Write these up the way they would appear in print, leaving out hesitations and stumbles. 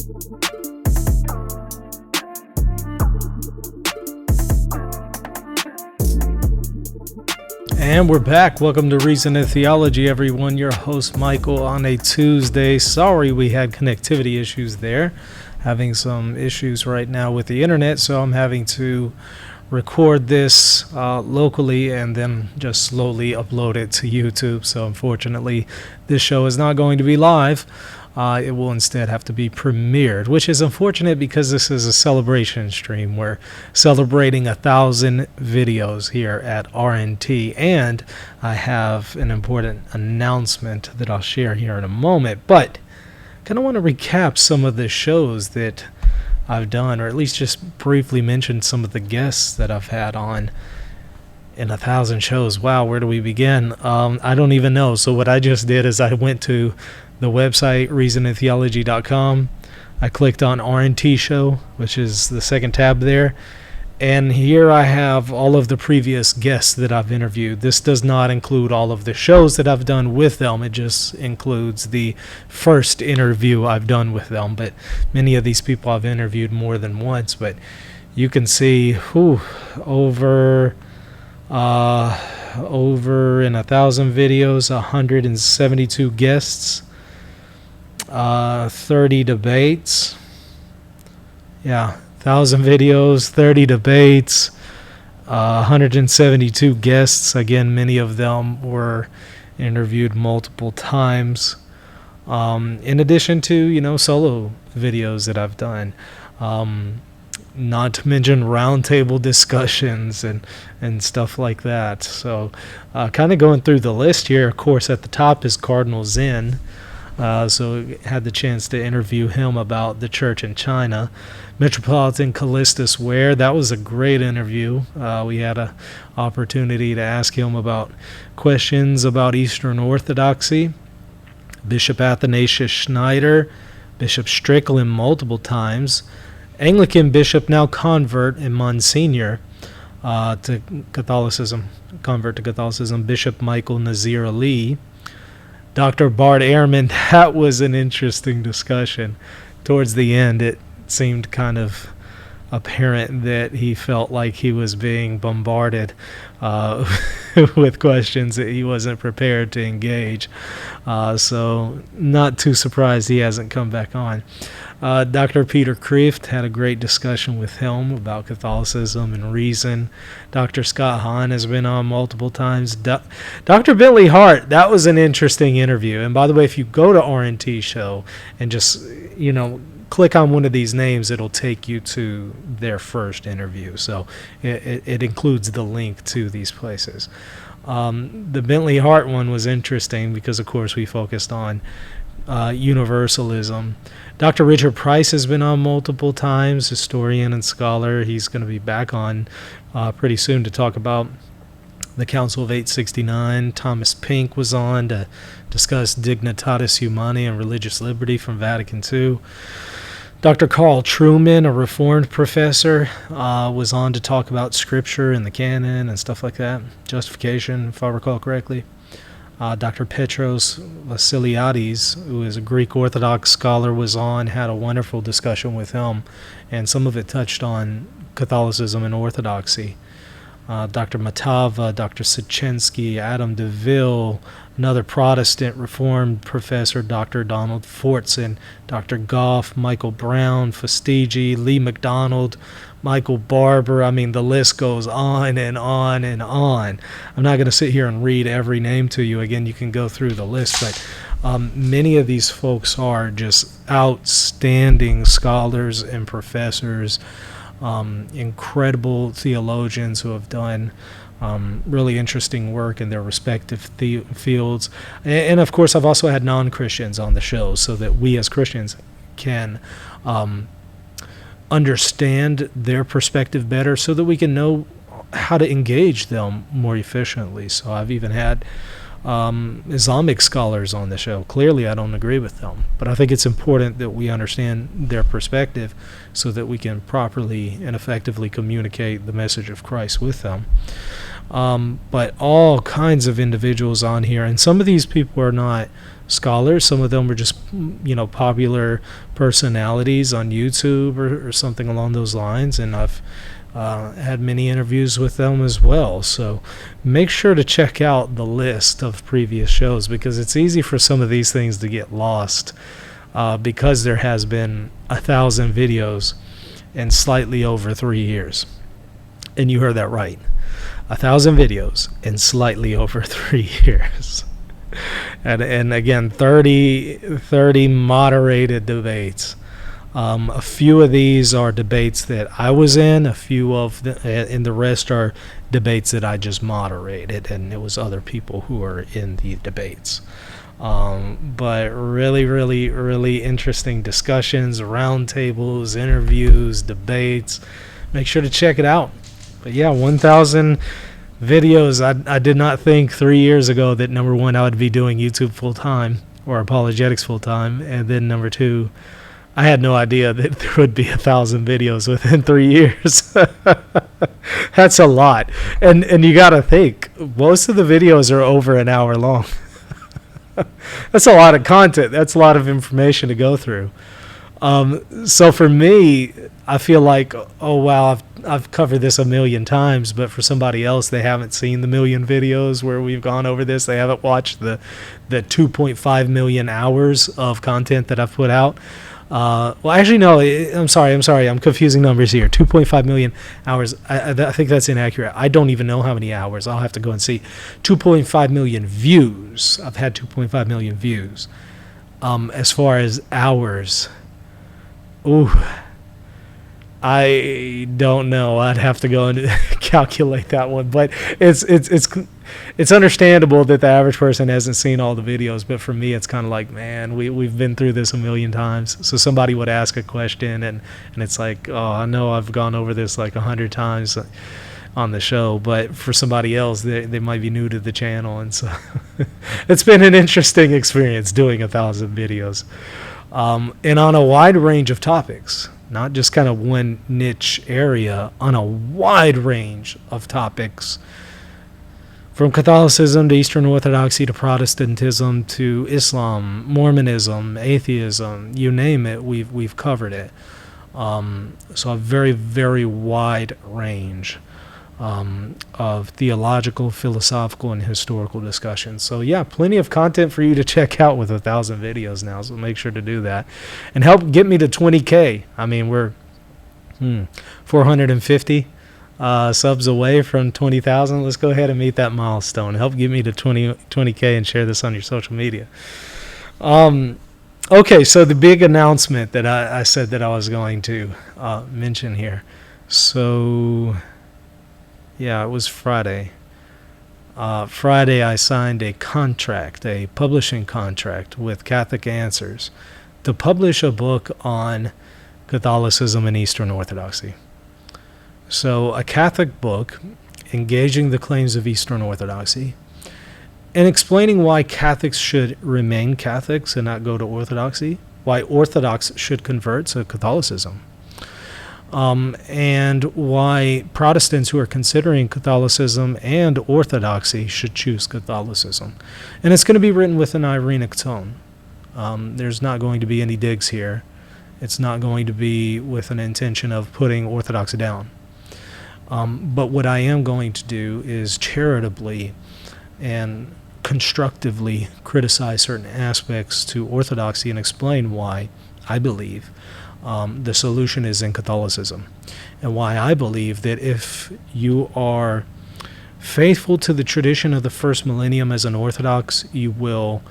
And we're back. Welcome to Reason and Theology, everyone. Your host, Michael, on a Tuesday. Sorry we had connectivity issues there. Having some issues right now with the internet, so I'm having to record this locally and then just slowly upload it to YouTube. So unfortunately, this show is not going to be live. It will instead have to be premiered, which is unfortunate because this is a celebration stream. We're celebrating 1,000 videos here at RNT, and I have an important announcement that I'll share here in a moment. But I kind of want to recap some of the shows that I've done, or at least just briefly mention some of the guests that I've had on in 1,000 shows. Wow, where do we begin? I don't even know. So what I just did is I went to the website, reasonandtheology.com. I clicked on RNT show, which is the second tab there. And here I have all of the previous guests that I've interviewed. This does not include all of the shows that I've done with them. It just includes the first interview I've done with them. But many of these people I've interviewed more than once. But you can see over in 1,000 videos, 172 guests. 30 debates. 1,000 videos, 30 debates, 172 guests. Again, many of them were interviewed multiple times. In addition to, solo videos that I've done. Not to mention roundtable discussions and stuff like that. So kind of going through the list here, of course, at the top is Cardinal Zen. So had the chance to interview him about the church in China. Metropolitan Callistus Ware, that was a great interview. We had an opportunity to ask him about questions about Eastern Orthodoxy. Bishop Athanasius Schneider, Bishop Strickland multiple times, Anglican bishop, now convert and Monsignor to Catholicism, Bishop Michael Nazir Ali. Dr. Bart Ehrman, that was an interesting discussion. Towards the end, it seemed kind of apparent that he felt like he was being bombarded with questions that he wasn't prepared to engage. So not too surprised he hasn't come back on. Dr. Peter Kreeft, had a great discussion with him about Catholicism and reason. Dr. Scott Hahn has been on multiple times. Dr. Bentley Hart, that was an interesting interview. And by the way, if you go to RNT show and just, click on one of these names, it'll take you to their first interview. So it includes the link to these places. The Bentley Hart one was interesting because, of course, we focused on universalism. Dr. Richard Price has been on multiple times, historian and scholar. He's going to be back on pretty soon to talk about the Council of 869. Thomas Pink was on to discuss Dignitatis Humanae and religious liberty from Vatican II. Dr. Carl Truman, a Reformed professor, was on to talk about Scripture and the canon and stuff like that, justification, if I recall correctly. Dr. Petros Vassiliadis, who is a Greek Orthodox scholar, was on, had a wonderful discussion with him, and some of it touched on Catholicism and Orthodoxy. Dr. Matava, Dr. Sitchinsky, Adam DeVille, another Protestant Reformed professor, Dr. Donald Fortson, Dr. Goff, Michael Brown, Fastigi, Lee McDonald, Michael Barber. I mean, the list goes on and on and on. I'm not going to sit here and read every name to you. Again, you can go through the list, but many of these folks are just outstanding scholars and professors, incredible theologians who have done really interesting work in their respective fields. And of course, I've also had non-Christians on the show so that we as Christians can understand their perspective better so that we can know how to engage them more efficiently. So I've even had Islamic scholars on the show. Clearly, I don't agree with them, but I think it's important that we understand their perspective so that we can properly and effectively communicate the message of Christ with them. But all kinds of individuals on here, and some of these people are not scholars. Some of them are just, popular personalities on YouTube or something along those lines. And I've had many interviews with them as well. So make sure to check out the list of previous shows, because it's easy for some of these things to get lost, because there has been 1,000 videos in slightly over 3 years. And you heard that right. 1,000 videos in slightly over 3 years. And again, 30 moderated debates. A few of these are debates that I was in. A few of and the rest are debates that I just moderated, and it was other people who were in the debates. But really, really, really interesting discussions, roundtables, interviews, debates. Make sure to check it out. But yeah, 1,000 videos. I did not think 3 years ago that, number one, I would be doing YouTube full time or apologetics full time, and then number two, I had no idea that there would be 1,000 videos within 3 years. That's a lot, and you got to think, most of the videos are over an hour long. That's a lot of content. That's a lot of information to go through. So for me, I feel like, oh wow, I've covered this a million times, but for somebody else, they haven't seen the million videos where we've gone over this. They haven't watched the 2.5 million hours of content that I've put out. Well, actually, no, I'm sorry. I'm confusing numbers here. 2.5 million hours. I think that's inaccurate. I don't even know how many hours. I'll have to go and see. 2.5 million views. I've had 2.5 million views. As far as hours, ooh, I don't know. I'd have to go and calculate that one. But it's understandable that the average person hasn't seen all the videos. But for me, it's kind of like, man, we've been through this a million times. So somebody would ask a question, and it's like, oh, I know I've gone over this like 100 times on the show. But for somebody else, they might be new to the channel. And so it's been an interesting experience doing 1,000 videos. And on a wide range of topics. Not just kind of one niche area, on a wide range of topics, from Catholicism to Eastern Orthodoxy to Protestantism to Islam, Mormonism, atheism, you name it, we've covered it. So a very, very wide range of theological, philosophical, and historical discussions. So yeah, plenty of content for you to check out with 1,000 videos now, so make sure to do that. And help get me to 20K. I mean, we're 450 subs away from 20,000. Let's go ahead and meet that milestone. Help get me to 20K and share this on your social media. Okay, so the big announcement that I said that I was going to mention here. So yeah, it was Friday. Friday, I signed a publishing contract with Catholic Answers to publish a book on Catholicism and Eastern Orthodoxy. So a Catholic book engaging the claims of Eastern Orthodoxy and explaining why Catholics should remain Catholics and not go to Orthodoxy, why Orthodox should convert to Catholicism. And why Protestants who are considering Catholicism and Orthodoxy should choose Catholicism. And it's going to be written with an ironic tone. There's not going to be any digs here. It's not going to be with an intention of putting Orthodoxy down. But what I am going to do is charitably and constructively criticize certain aspects to Orthodoxy and explain why I believe the solution is in Catholicism, and why I believe that if you are faithful to the tradition of the first millennium as an Orthodox, you will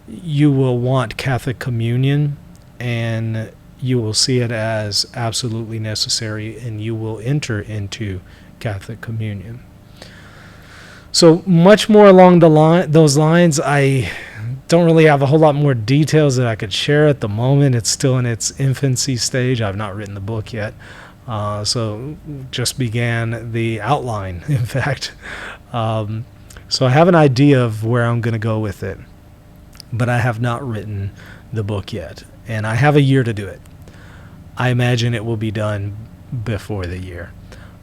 want Catholic communion, and you will see it as absolutely necessary, and you will enter into Catholic communion. So much more along those lines. I don't really have a whole lot more details that I could share at the moment. It's still in its infancy stage. I've not written the book yet. So just began the outline, in fact. So I have an idea of where I'm going to go with it, but I have not written the book yet. And I have a year to do it. I imagine it will be done before the year.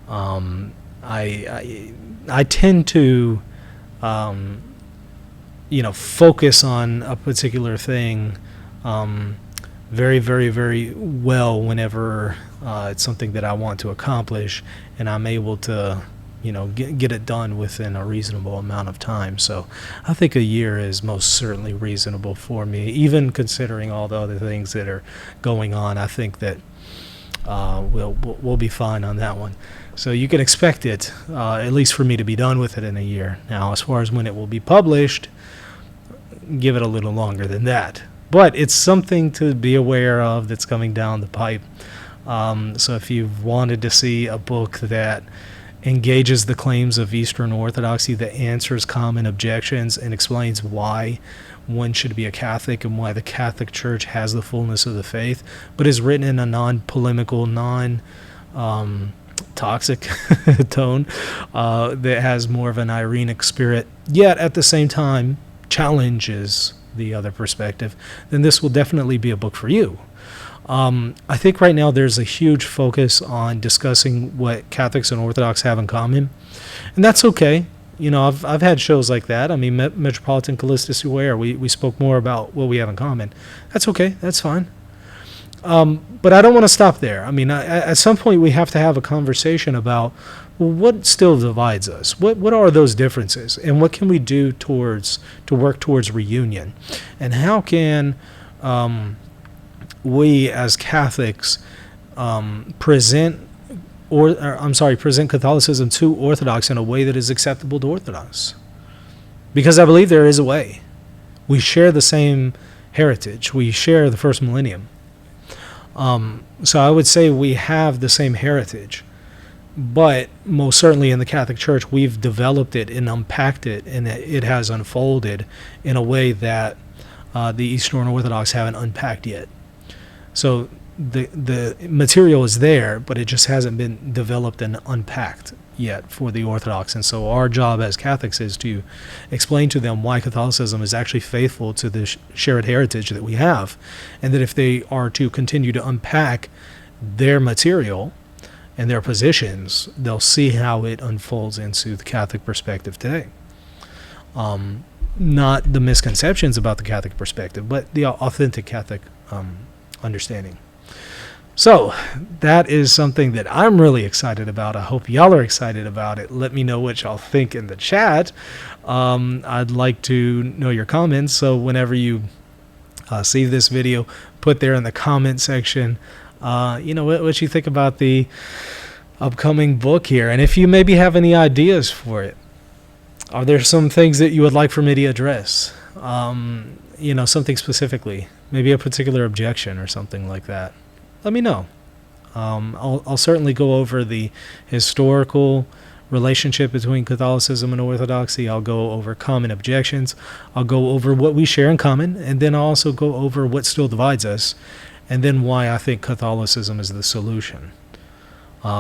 I tend to focus on a particular thing very, very, very well whenever it's something that I want to accomplish, and I'm able to, get it done within a reasonable amount of time. So I think a year is most certainly reasonable for me, even considering all the other things that are going on. I think that we'll be fine on that one. So you can expect it, at least for me, to be done with it in a year. Now, as far as when it will be published, give it a little longer than that. But it's something to be aware of that's coming down the pipe. So if you've wanted to see a book that engages the claims of Eastern Orthodoxy, that answers common objections and explains why one should be a Catholic and why the Catholic Church has the fullness of the faith, but is written in a non-polemical, non-toxic tone that has more of an irenic spirit, yet at the same time challenges the other perspective, then this will definitely be a book for you. I think right now there's a huge focus on discussing what Catholics and Orthodox have in common, and that's okay. I've had shows like that. I mean, Metropolitan Callistus Ware, we spoke more about what we have in common. That's okay. That's fine. But I don't want to stop there. I mean, at some point we have to have a conversation about, well, what still divides us? What are those differences? And what can we do to work towards reunion? And how can we as Catholics present Catholicism to Orthodox in a way that is acceptable to Orthodox? Because I believe there is a way. We share the same heritage. We share the first millennium. So I would say we have the same heritage, but most certainly in the Catholic Church, we've developed it and unpacked it, and it has unfolded in a way that the Eastern Orthodox haven't unpacked yet. So the material is there, but it just hasn't been developed and unpacked yet for the Orthodox. And so our job as Catholics is to explain to them why Catholicism is actually faithful to the shared heritage that we have, and that if they are to continue to unpack their material and their positions, they'll see how it unfolds into the Catholic perspective today. Not the misconceptions about the Catholic perspective, but the authentic Catholic understanding. So that is something that I'm really excited about. I hope y'all are excited about it. Let me know what y'all think in the chat. I'd like to know your comments. So whenever you see this video, put there in the comment section, what you think about the upcoming book here. And if you maybe have any ideas for it. Are there some things that you would like for me to address? Something specifically, maybe a particular objection or something like that. Let me know. I'll certainly go over the historical relationship between Catholicism and Orthodoxy. I'll go over common objections. I'll go over what we share in common, and then I'll also go over what still divides us, and then why I think Catholicism is the solution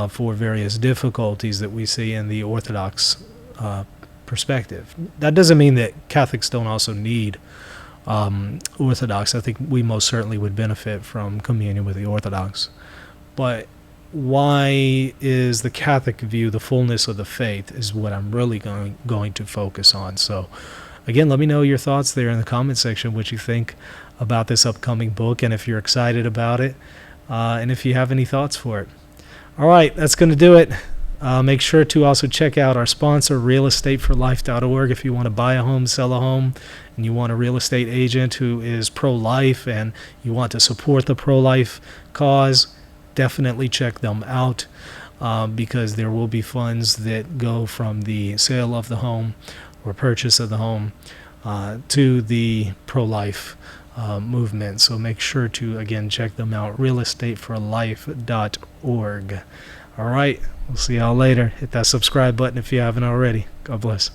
for various difficulties that we see in the Orthodox perspective. That doesn't mean that Catholics don't also need Orthodox. I think we most certainly would benefit from communion with the Orthodox. But why is the Catholic view the fullness of the faith is what I'm really going to focus on. So again, let me know your thoughts there in the comment section, what you think about this upcoming book, and if you're excited about it, and if you have any thoughts for it. All right, that's going to do it. Make sure to also check out our sponsor, realestateforlife.org. If you want to buy a home, sell a home, and you want a real estate agent who is pro-life and you want to support the pro-life cause, definitely check them out because there will be funds that go from the sale of the home or purchase of the home to the pro-life movement. So make sure to, again, check them out, realestateforlife.org. All right, we'll see y'all later. Hit that subscribe button if you haven't already. God bless.